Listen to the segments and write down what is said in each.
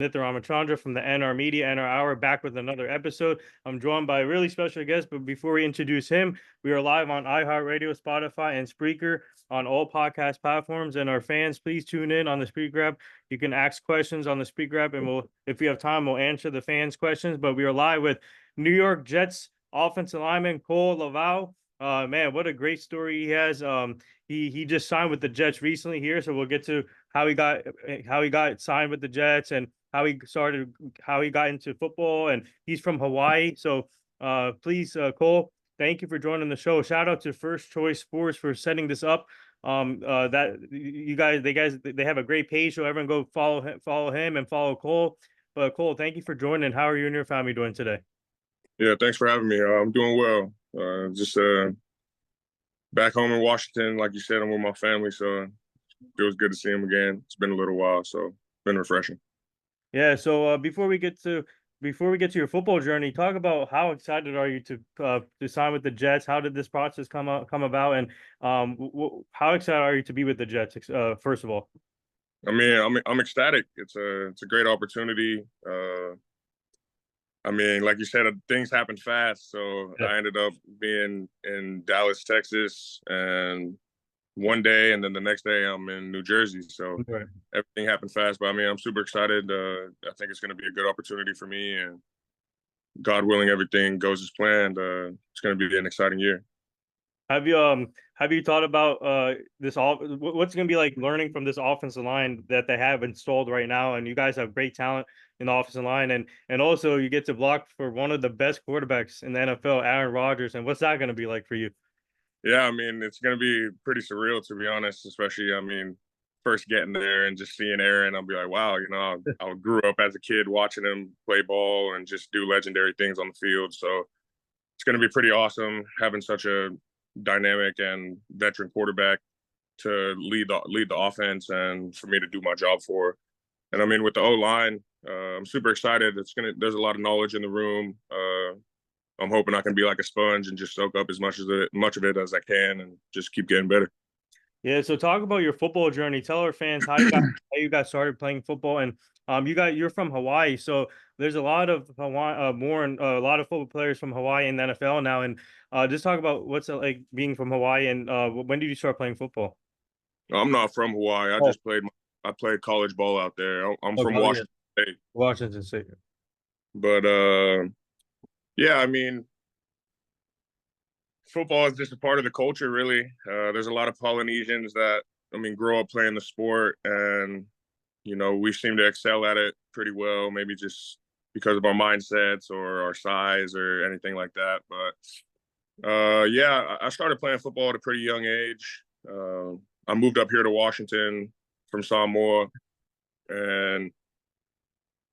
Nithar Ramachandra from the NR Media, NR Hour, back with another episode. I'm joined by a really special guest, but before we introduce him, we are live on iHeartRadio, Spotify, and Spreaker on all podcast platforms. And our fans, please tune in on the Spreaker app. You can ask questions on the Spreaker app, and if we have time, we'll answer the fans' questions. But we are live with New York Jets offensive lineman Kohl Levao. Man, what a great story he has. He just signed with the Jets recently here, so we'll get to how he got signed with the Jets and how he got into football, and he's from Hawaii. So please, Kohl, thank you for joining the show. Shout out to First Choice Sports for setting this up. That you guys, they have a great page, so everyone go follow him and follow Kohl. But Kohl, thank you for joining. How are you and your family doing today? Yeah, thanks for having me. I'm doing well. Just back home in Washington, like you said, I'm with my family, so it feels good to see him again. It's been a little while, so it's been refreshing. Yeah. So before we get to your football journey, talk about how excited are you to sign with the Jets? How did this process come about, and how excited are you to be with the Jets? First of all, I mean, I'm ecstatic. It's a great opportunity. I mean, like you said, things happen fast. So yeah. I ended up being in Dallas, Texas, and one day, and then the next day I'm in New Jersey. So Right. everything happened fast. But I mean, I'm super excited. I think it's going to be a good opportunity for me, and God willing, everything goes as planned. It's going to be an exciting year. Have you thought about this all? What's going to be like learning from this offensive line that they have installed right now? And you guys have great talent in the offensive line, and also you get to block for one of the best quarterbacks in the NFL, Aaron Rodgers. And what's that going to be like for you? Yeah, I mean, it's going to be pretty surreal, to be honest, especially, I mean, first getting there and just seeing Aaron, I'll be like, wow, I grew up as a kid watching him play ball and just do legendary things on the field. So it's going to be pretty awesome having such a dynamic and veteran quarterback to lead the offense and for me to do my job for. And I mean, with the O line, I'm super excited. There's a lot of knowledge in the room. I'm hoping I can be like a sponge and just soak up as much of it as I can and just keep getting better. Yeah, so talk about your football journey. Tell our fans how you got started playing football, and you're from Hawaii, so there's a lot of Hawaii, a lot of football players from Hawaii in the NFL now, and just talk about what's it like being from Hawaii, and when did you start playing football? I'm not from Hawaii. Oh, I played college ball out there. I'm from okay, yeah. Washington State, Washington State. but yeah, I mean, football is just a part of the culture, really. There's a lot of Polynesians that, I mean, grow up playing the sport, and we seem to excel at it pretty well. Maybe just because of our mindsets or our size or anything like that. But yeah, I started playing football at a pretty young age. I moved up here to Washington from Samoa, and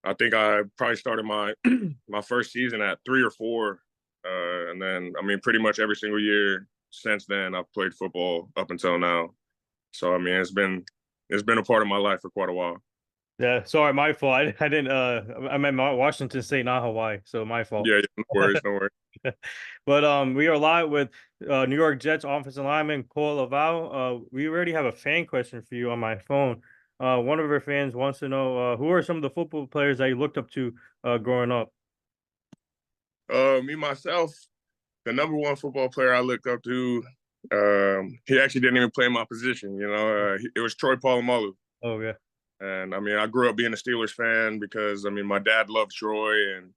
I think I probably started my my first season at 3 or 4. And then, I mean, pretty much every single year since then, I've played football up until now. So, I mean, it's been a part of my life for quite a while. Yeah, sorry, my fault. I didn't. I meant Washington State, not Hawaii, so my fault. Yeah, no worries, no worries. But we are live with New York Jets offensive lineman Kohl Levao. We already have a fan question for you on my phone. One of our fans wants to know who are some of the football players that you looked up to growing up. Me myself, the number one football player I looked up to, he actually didn't even play my position. It was Troy Polamalu. Oh yeah. And I mean, I grew up being a Steelers fan because I mean, my dad loved Troy and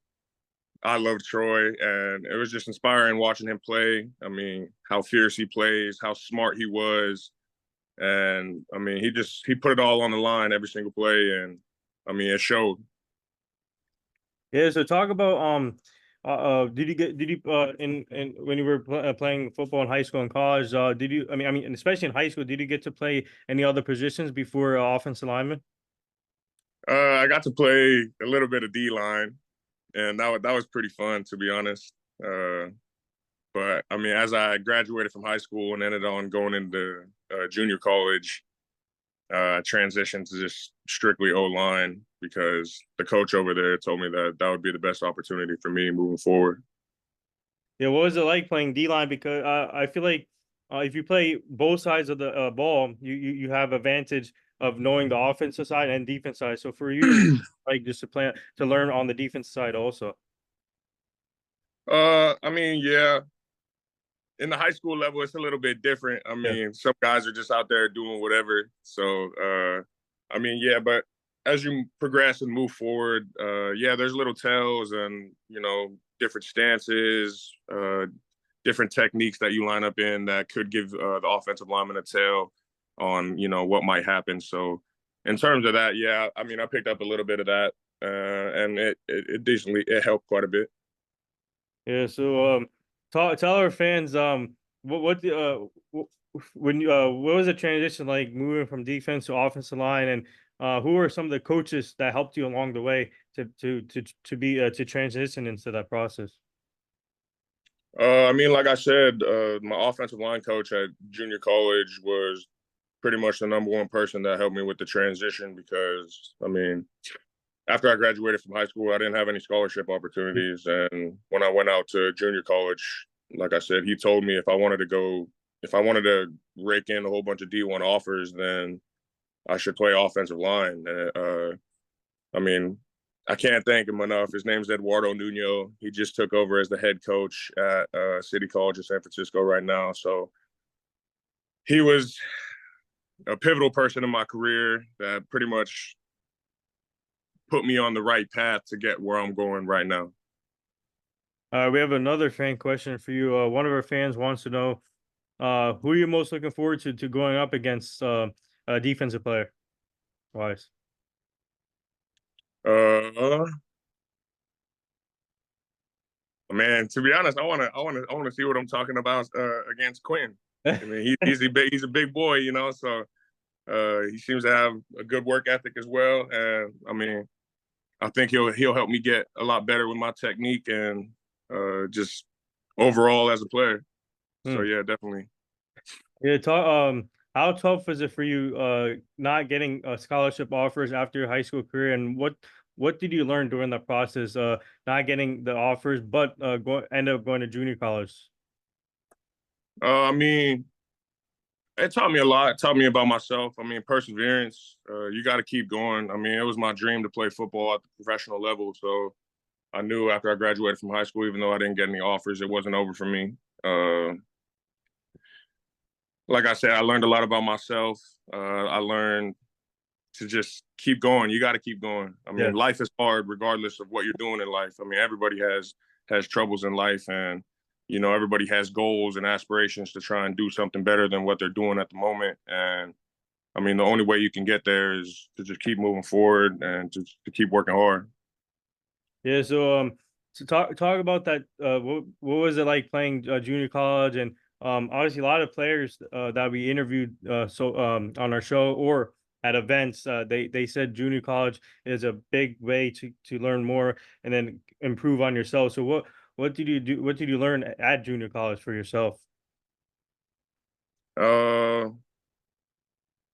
I loved Troy, and it was just inspiring watching him play. I mean, how fierce he plays, how smart he was, and I mean, he put it all on the line every single play, and I mean, it showed. Yeah. So talk about did you in when you were playing football in high school and college, did you and especially in high school, did you get to play any other positions before offensive lineman? I got to play a little bit of D line, and that was pretty fun, to be honest. But I mean, as I graduated from high school and ended on going into junior college, transitioned to just strictly O line because the coach over there told me that would be the best opportunity for me moving forward. Yeah, what was it like playing D line? Because I feel like if you play both sides of the ball, you have advantage of knowing the offensive side and defense side. So for you, like just to plan to learn on the defense side also. I mean, yeah, in the high school level, it's a little bit different. I Yeah. mean, some guys are just out there doing whatever. So, I mean, yeah, but as you progress and move forward, yeah, there's little tells and, different stances, different techniques that you line up in that could give the offensive lineman a tell on, what might happen. So, in terms of that, yeah, I mean, I picked up a little bit of that, and it decently it helped quite a bit. Yeah, so tell our fans what the when you what was the transition like moving from defense to offensive line, and who are some of the coaches that helped you along the way to be to transition into that process? I mean, like I said, my offensive line coach at junior college was pretty much the number one person that helped me with the transition because, I mean, after I graduated from high school, I didn't have any scholarship opportunities. And when I went out to junior college, like I said, he told me if I wanted to rake in a whole bunch of D1 offers, then I should play offensive line. I mean, I can't thank him enough. His name's Eduardo Nuno. He just took over as the head coach at City College in San Francisco right now. So he was a pivotal person in my career that pretty much put me on the right path to get where I'm going right now. We have another fan question for you. One of our fans wants to know who are you most looking forward to going up against a defensive player wise. Uh, Man, to be honest, I want to see what I'm talking about against Quinn. I mean, he's a big boy, So he seems to have a good work ethic as well, and I mean, I think he'll help me get a lot better with my technique and just overall as a player. So Hmm. yeah, definitely. Yeah, how tough is it for you not getting scholarship offers after your high school career, and what did you learn during that process not getting the offers but end up going to junior college? I mean, it taught me a lot. It taught me about myself. I mean, perseverance. You got to keep going. I mean, it was my dream to play football at the professional level. So I knew after I graduated from high school, even though I didn't get any offers, it wasn't over for me. Like I said, I learned a lot about myself. I learned to just keep going. You got to keep going. I Yeah. mean, life is hard regardless of what you're doing in life. I mean, everybody has troubles in life, and everybody has goals and aspirations to try and do something better than what they're doing at the moment. And I mean, the only way you can get there is to just keep moving forward and to keep working hard. Yeah, so talk about that. What was it like playing junior college? And obviously, a lot of players that we interviewed on our show or at events, they said junior college is a big way to learn more and then improve on yourself. So what did you do? What did you learn at junior college for yourself? Uh,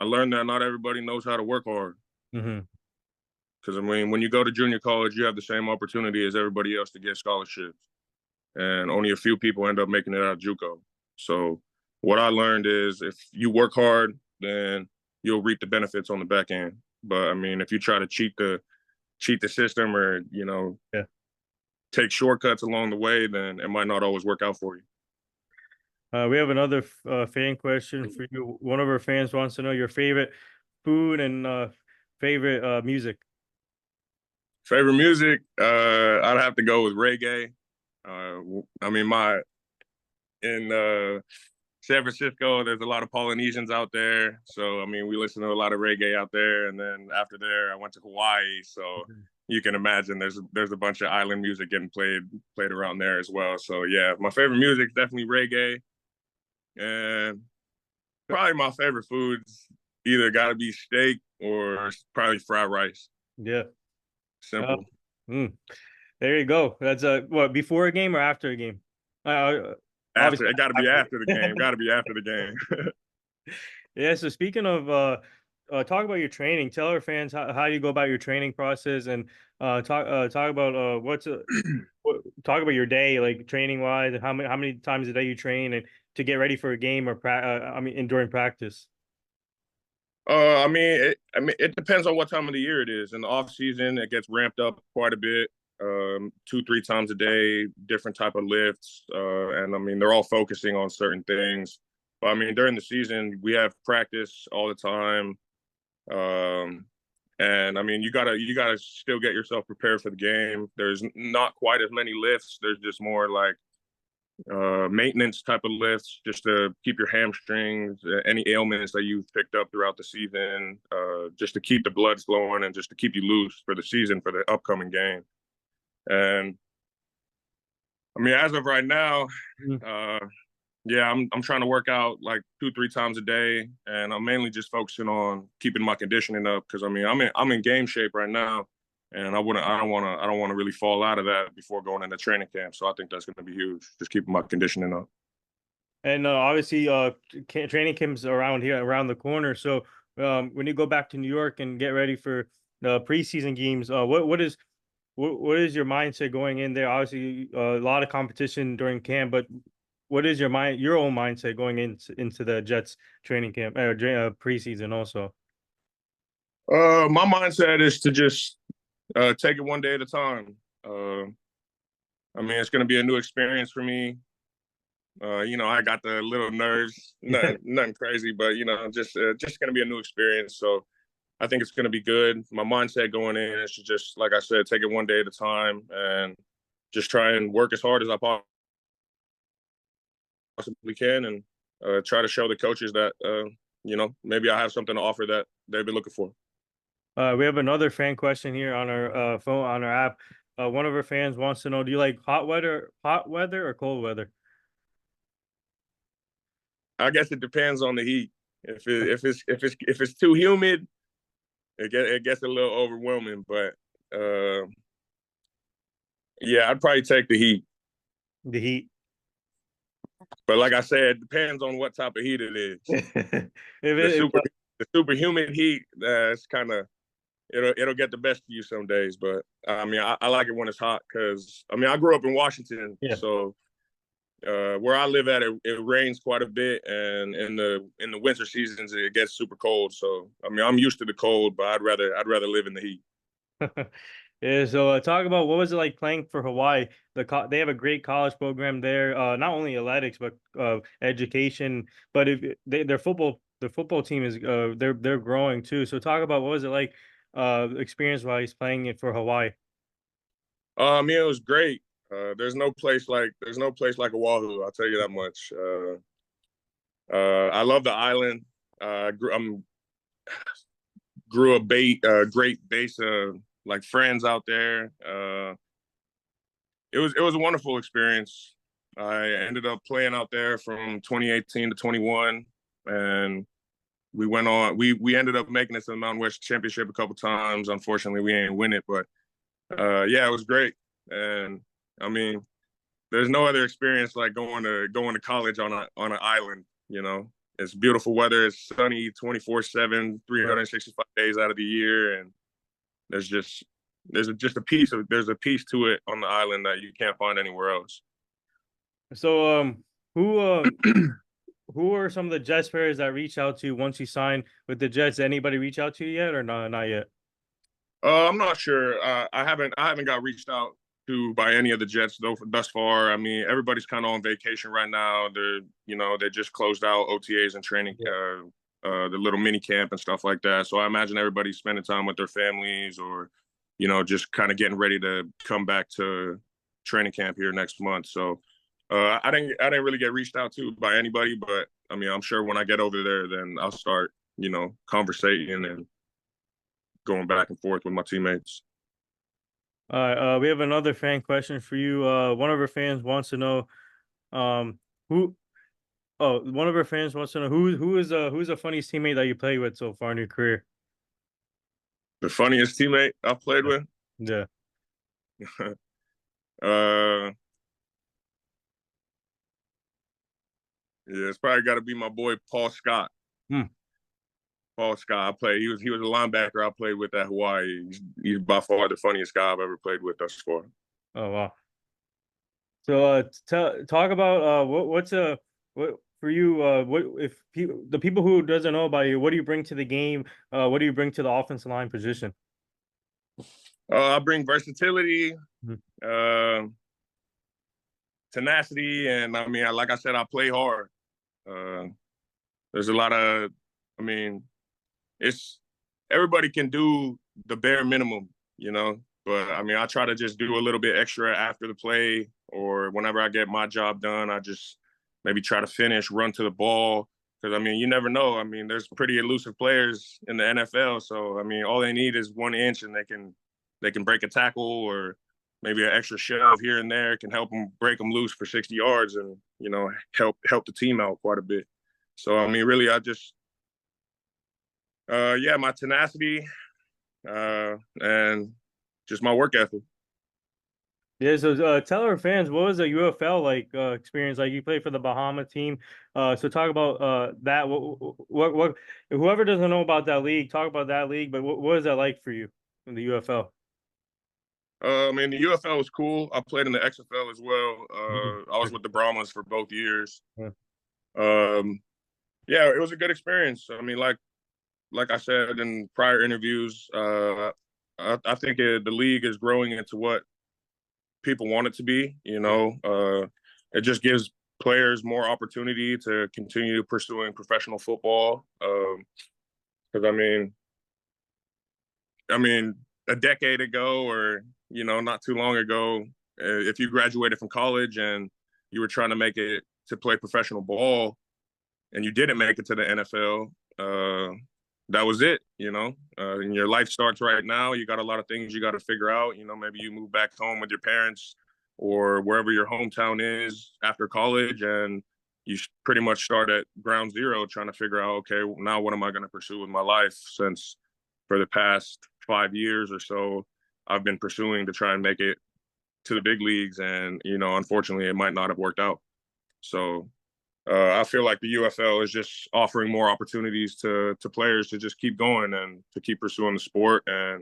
I learned that not everybody knows how to work hard. Hmm. Because I mean, when you go to junior college, you have the same opportunity as everybody else to get scholarships, and only a few people end up making it out of JUCO. So what I learned is if you work hard, then you'll reap the benefits on the back end. But I mean, if you try to cheat the system or Yeah. take shortcuts along the way, then it might not always work out for you. We have another fan question for you. One of our fans wants to know your favorite food and favorite music. Favorite music? I'd have to go with reggae. I mean, my in San Francisco, there's a lot of Polynesians out there. So, I mean, we listen to a lot of reggae out there. And then after there, I went to Hawaii. So you can imagine there's a bunch of island music getting played around there as well. So yeah, my favorite music is definitely reggae. And probably my favorite foods either got to be steak or probably fried rice. Yeah. Uh, Simple. mm, there you go. That's what before a game or after a game? After Obviously it got to be after. after the game. Got to be after the game. Yeah. So speaking of, talk about your training. Tell our fans how you go about your training process, and talk about talk about your day, like training wise, and how many times a day you train, and to get ready for a game or I mean, during practice. It depends on what time of the year it is. In the off season, it gets ramped up quite a bit, 2, 3 times a day, different type of lifts, and I mean they're all focusing on certain things. But I mean during the season, we have practice all the time, and I mean you gotta still get yourself prepared for the game. There's not quite as many lifts. There's just more like maintenance type of lifts just to keep your hamstrings, any ailments that you've picked up throughout the season, just to keep the blood flowing and just to keep you loose for the season for the upcoming game. And I mean, as of right now, Mhm. uh, yeah, I'm trying to work out like 2, 3 times a day, and I'm mainly just focusing on keeping my conditioning up because I mean I'm in game shape right now, and I don't want to really fall out of that before going into training camp. So I think that's going to be huge, just keeping my conditioning up. And obviously, training camp's around here, around the corner. So when you go back to New York and get ready for the preseason games, what is your mindset going in there? Obviously, a lot of competition during camp, but what is your own mindset going into the Jets training camp or preseason also? My mindset is to just take it one day at a time. I mean, it's going to be a new experience for me. I got the little nerves, nothing crazy, but just going to be a new experience. So I think it's going to be good. My mindset going in is to just, like I said, take it one day at a time and just try and work as hard as I possibly can, and try to show the coaches that maybe I have something to offer that they've been looking for. We have another fan question here on our phone on our app. One of our fans wants to know: do you like hot weather or cold weather? I guess it depends on the heat. If it's too humid, it gets a little overwhelming. But yeah, I'd probably take the heat. The heat. But like I said, it depends on what type of heat it is. if The it, super the super humid heat, it's kind of it'll get the best of you some days. But I mean, I like it when it's hot because I mean I grew up in Washington, yeah. so where I live at, it rains quite a bit, and in the winter seasons it gets super cold. So I mean, I'm used to the cold, but I'd rather live in the heat. Yeah, so talk about what was it like playing for Hawaii? They have a great college program there, not only athletics but education. But if their football team is they're growing too. So talk about what was it like experience wise playing it for Hawaii? I mean, it was great. There's no place like Oahu. I'll tell you that much. I love the island. Grew a great base of like friends out there. It was a wonderful experience. I ended up playing out there from 2018 to 21, and we ended up making it to the Mountain West Championship a couple times. Unfortunately, we didn't win it, but yeah, it was great. And I mean, there's no other experience like going to college on an island. It's beautiful weather. It's sunny 24/7, Right. 365 days out of the year, and there's just there's a piece to it on the island that you can't find anywhere else. So who who are some of the Jets players that reach out to you once you sign with the Jets? Anybody reach out to you yet or not yet? I'm not sure. I haven't got reached out to by any of the Jets though thus far. I mean, everybody's kind of on vacation right now. They just closed out OTAs and training, Yeah. the little mini camp and stuff like that. So I imagine everybody's spending time with their families, or just kind of getting ready to come back to training camp here next month. So I didn't really get reached out to by anybody, but I mean, I'm sure when I get over there, then I'll start conversating and going back and forth with my teammates. All right, we have another fan question for you. One of our fans wants to know, um, who. Oh, one of our fans wants to know who's the funniest teammate that you played with so far in your career. The funniest teammate I've played Yeah, with, yeah. uh, yeah, it's probably got to be my boy Paul Scott. Hmm. Paul Scott, I played. He was a linebacker I played with at Hawaii. He's by far the funniest guy I've ever played with thus far. Oh wow. So talk about what's a what for you, what if the people who doesn't know about you, what do you bring to the game? What do you bring to the offensive line position? I bring versatility, Mhm. uh, tenacity, and I mean, like I said, I play hard. Uh, there's a lot of, I mean, it's everybody can do the bare minimum, you know. But I mean, I try to just do a little bit extra after the play, or whenever I get my job done, I just maybe try to finish, run to the ball. Because I mean, you never know. I mean, there's pretty elusive players in the NFL, so I mean, all they need is 1 inch, and they can break a tackle, or maybe an extra shove here and there can help them break them loose for 60 yards, and help the team out quite a bit. So I mean, really, I just yeah, my tenacity and just my work ethic. Yeah, so tell our fans what was the UFL like experience like? You played for the Bahama team, so talk about that. What whoever doesn't know about that league, talk about that league. But what is that like for you in the UFL? I mean, the UFL was cool. I played in the XFL as well. Mhm. I was with the Brahmas for both years. Yeah. Um, yeah, it was a good experience. I mean, like I said in prior interviews, I think the league is growing into what people want it to be. It just gives players more opportunity to continue pursuing professional football. Because I mean, a decade ago, or not too long ago, if you graduated from college and you were trying to make it to play professional ball, and you didn't make it to the NFL, that was it. And your life starts right now. You got a lot of things you got to figure out. Maybe you move back home with your parents or wherever your hometown is after college, and you pretty much start at ground zero trying to figure out, okay, now what am I going to pursue with my life? Since for the past 5 years or so, I've been pursuing to try and make it to the big leagues, and unfortunately, it might not have worked out. So I feel like the UFL is just offering more opportunities to players to just keep going and to keep pursuing the sport, and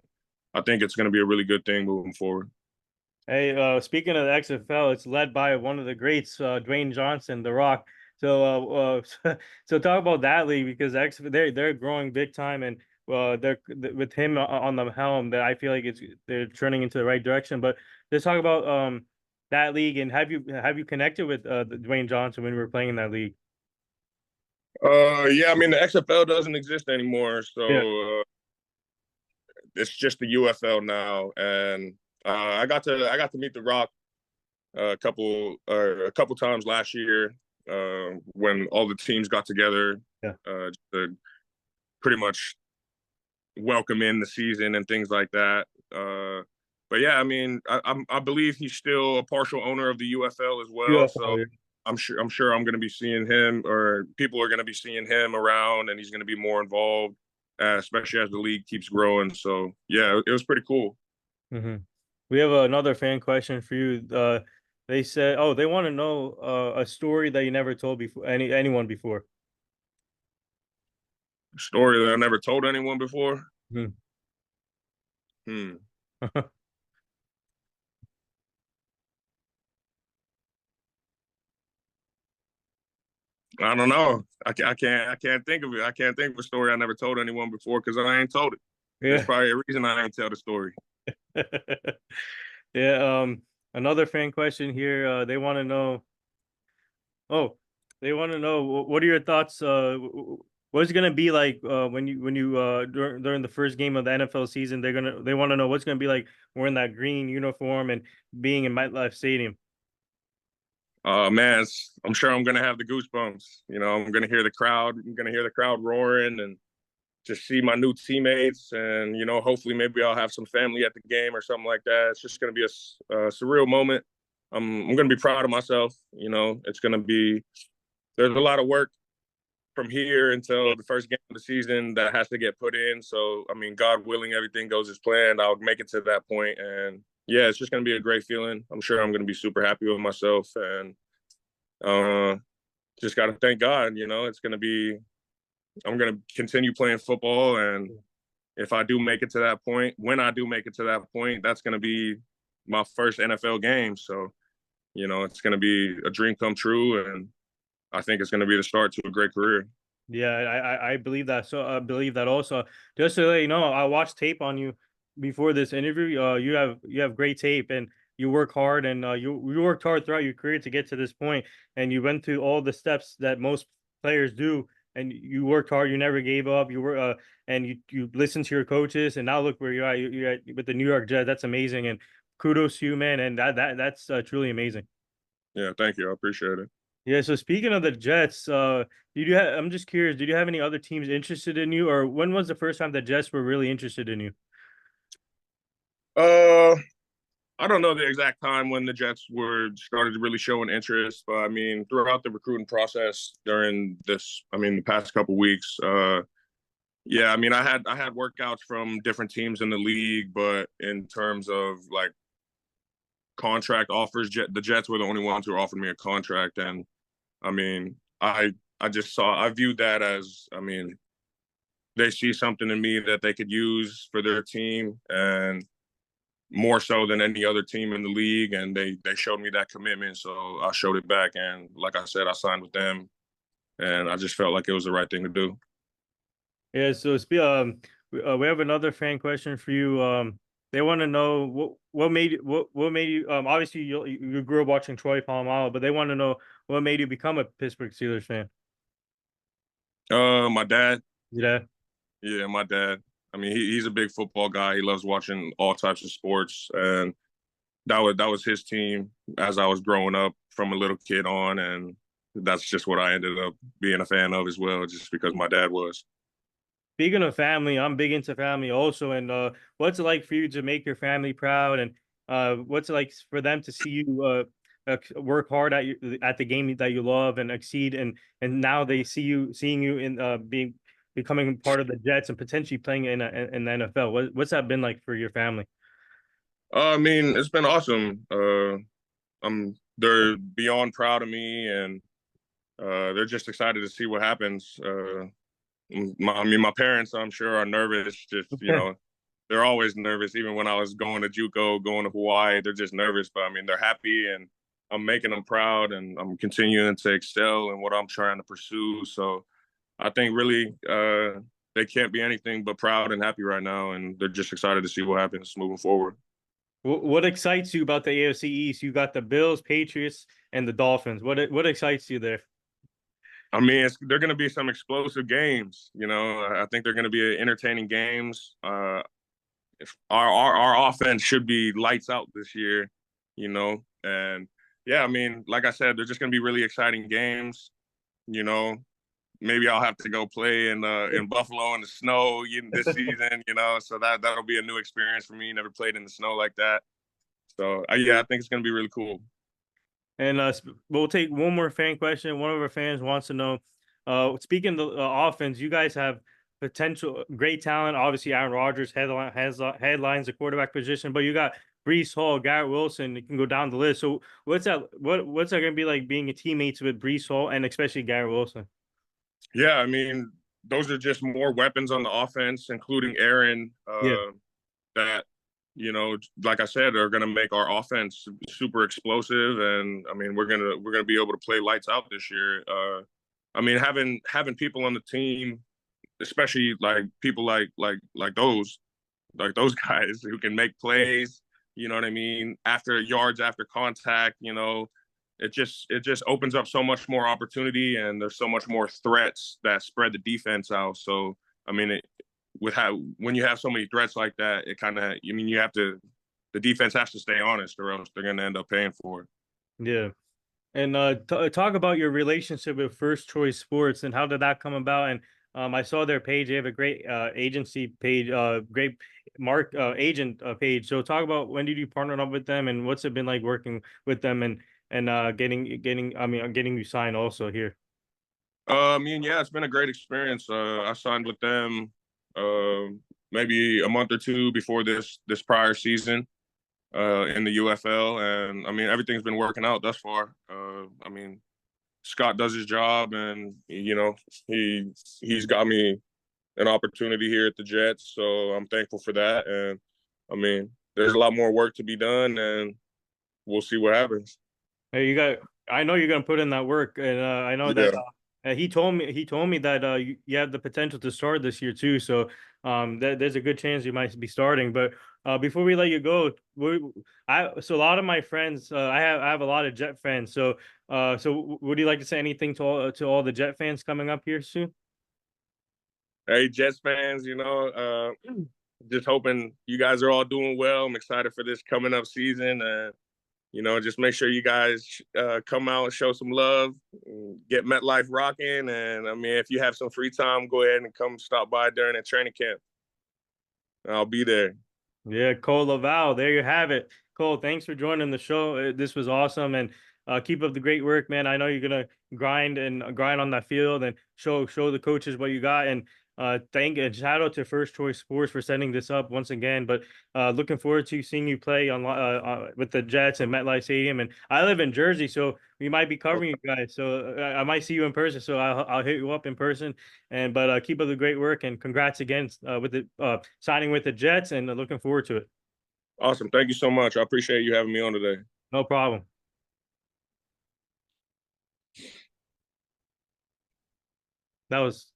I think it's going to be a really good thing moving forward. Hey, speaking of the XFL, it's led by one of the greats, Dwayne Johnson, The Rock. So, so talk about that league because they're growing big time, and they're with him on the helm. That I feel like they're turning into the right direction. But let's talk about that league, and have you connected with Dwayne Johnson when we were playing in that league? Yeah, I mean the XFL doesn't exist anymore, Yeah, so it's just the UFL now, and I got to meet The Rock a couple times last year when all the teams got together yeah. to pretty much welcome in the season and things like that. But yeah, I mean, I believe he's still a partial owner of the UFL as well. So UFL, yeah. I'm sure I'm going to be seeing him, or people are going to be seeing him around, and he's going to be more involved, especially as the league keeps growing. So yeah, it was pretty cool. Hmm. We have another fan question for you. They said, oh, they want to know a story that you never told before anyone before. Story that I never told anyone before. Mhm. Hmm. I don't know. I can't think of it. I can't think of a story I never told anyone before because I ain't told it. There's Yeah. probably a reason I ain't tell the story. Yeah. Another fan question here. They want to know. Oh, they want to know what are your thoughts? What's it gonna be like when you during the first game of the NFL season? They want to know what's gonna be like wearing that green uniform and being in MetLife Stadium. Man, I'm sure I'm gonna have the goosebumps. I'm gonna hear the crowd. I'm gonna hear the crowd roaring and just see my new teammates. And hopefully, maybe I'll have some family at the game or something like that. It's just gonna be a surreal moment. I'm gonna be proud of myself. It's gonna be. There's a lot of work from here until the first game of the season that has to get put in. So, I mean, God willing, everything goes as planned. I'll make it to that point, and yeah, it's just going to be a great feeling. I'm sure I'm going to be super happy with myself, and uh, just got to thank God. It's going to be. I'm going to continue playing football, and if I do make it to that point, when I do make it to that point, that's going to be my first NFL game. So, it's going to be a dream come true, and I think it's going to be the start to a great career. Yeah, I believe that. So I believe that also. Just to let you know, I watched tape on you before this interview. You have great tape, and you work hard, and you worked hard throughout your career to get to this point, and you went through all the steps that most players do, and you worked hard. You never gave up. You were and you listened to your coaches, and now look where you're at. You're at with the New York Jets. That's amazing, and kudos to you, man. And that's truly amazing. Yeah, thank you. I appreciate it. Yeah, so speaking of the Jets, did you have I'm just curious, did you have any other teams interested in you, or when was the first time the Jets were really interested in you? Uh, I don't know the exact time when the Jets were started to really show an interest, but I mean, throughout the recruiting process during this, I mean, the past couple weeks, yeah, I mean, I had workouts from different teams in the league, but in terms of like contract offers, the Jets were the only ones who offered me a contract, and I mean, I just I viewed that as, I mean, they see something in me that they could use for their team, and more so than any other team in the league, and they showed me that commitment, so I showed it back, and like I said, I signed with them, and I just felt like it was the right thing to do. Yeah, so we have another fan question for you. They want to know what made you obviously you grew up watching Troy Polamalu, but they want to know what made you become a Pittsburgh Steelers fan. My dad, Yeah. yeah, my dad. I mean, he's a big football guy. He loves watching all types of sports, and that was his team as I was growing up from a little kid on, and that's just what I ended up being a fan of as well, just because my dad was. Speaking of family, I'm big into family also. And what's it like for you to make your family proud? And what's it like for them to see you work hard at the game that you love and exceed? And now they seeing you in becoming part of the Jets and potentially playing in the NFL. What's that been like for your family? I mean, it's been awesome. They're beyond proud of me, and they're just excited to see what happens. I mean, my parents, I'm sure, are nervous. Just they're always nervous. Even when I was going to JUCO, going to Hawaii, they're just nervous. But I mean, they're happy, and I'm making them proud, and I'm continuing to excel in what I'm trying to pursue. So I think really they can't be anything but proud and happy right now, and they're just excited to see what happens moving forward. What excites you about the AFC East? You got the Bills, Patriots, and the Dolphins. What excites you there? I mean, they're going to be some explosive games. I think they're going to be entertaining games. If our offense should be lights out this year, and yeah, I mean, like I said, they're just going to be really exciting games. You know, maybe I'll have to go play in Buffalo in the snow this season. So that'll be a new experience for me. Never played in the snow like that. So yeah, I think it's going to be really cool. And we'll take one more fan question. One of our fans wants to know, speaking of the offense, you guys have potential great talent. Obviously, Aaron Rodgers headlines the quarterback position, but you got Brees Hall, Garrett Wilson. You can go down the list. So what's that going to be like being a teammates with Brees Hall and especially Garrett Wilson? Yeah, I mean, those are just more weapons on the offense, including Aaron. Yeah. That like I said, are going to make our offense super explosive, and I mean, we're gonna be able to play lights out this year. I mean, having people on the team, especially like people like those guys who can make plays. You know what I mean? After yards, after contact, it just opens up so much more opportunity, and there's so much more threats that spread the defense out. So I mean, when you have so many threats like that, it kind of, I mean, the defense has to stay honest, or else they're going to end up paying for it. Yeah. And talk about your relationship with First Choice Sports and how did that come about? And I saw their page; they have a great agency page, great mark agent page. So talk about when did you partner up with them, and what's it been like working with them, and getting you signed also here. I mean, yeah, it's been a great experience. I signed with them uh, maybe a month or two before this prior season in the UFL, and I mean, everything's been working out thus far. I mean, Scott does his job, and he's got me an opportunity here at the Jets, so I'm thankful for that. And I mean, there's a lot more work to be done, and we'll see what happens. Hey, you got I know you're gonna put in that work, and I know that Yeah. he told me that you have the potential to start this year too. So there's a good chance you might be starting. But before we let you go, so a lot of my friends, I have a lot of Jet fans. So would you like to say anything to all the Jet fans coming up here soon? Hey, Jets fans, just hoping you guys are all doing well. I'm excited for this coming up season, and just make sure you guys come out, show some love, get MetLife rocking. And I mean, if you have some free time, go ahead and come stop by during the training camp. I'll be there. Yeah, Kohl Levao. There you have it. Cole, thanks for joining the show. This was awesome, and keep up the great work, man. I know you're gonna grind on that field and show the coaches what you got. And thank and shout out to First Choice Sports for setting this up once again. But looking forward to seeing you play on with the Jets and MetLife Stadium. And I live in Jersey, so we might be covering you guys. So I might see you in person. So I'll hit you up in person. And but keep up the great work and congrats again with the signing with the Jets, and looking forward to it. Awesome. Thank you so much. I appreciate you having me on today. No problem. That was